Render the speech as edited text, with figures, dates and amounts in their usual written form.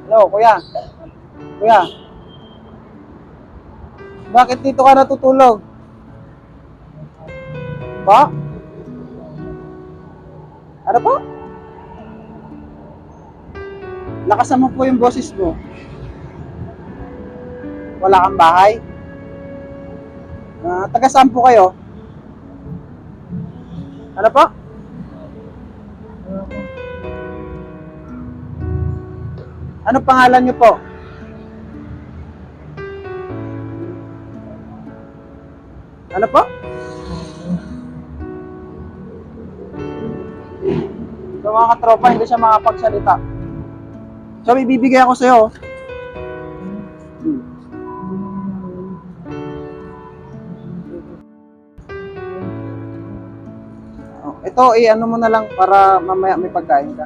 Hello, kuya. Kuya, bakit dito ka natutulog? Pa? Ano po? Lakasan mo po yung boses mo. Wala kang bahay? Taga saan po kayo? Ano po? Ano pangalan niyo po? Ano po? So mga katropa, hindi siya makapagsalita. So may bibigay ako sa'yo. Hmm. Ito, ano mo na lang para mamaya may pagkain ka.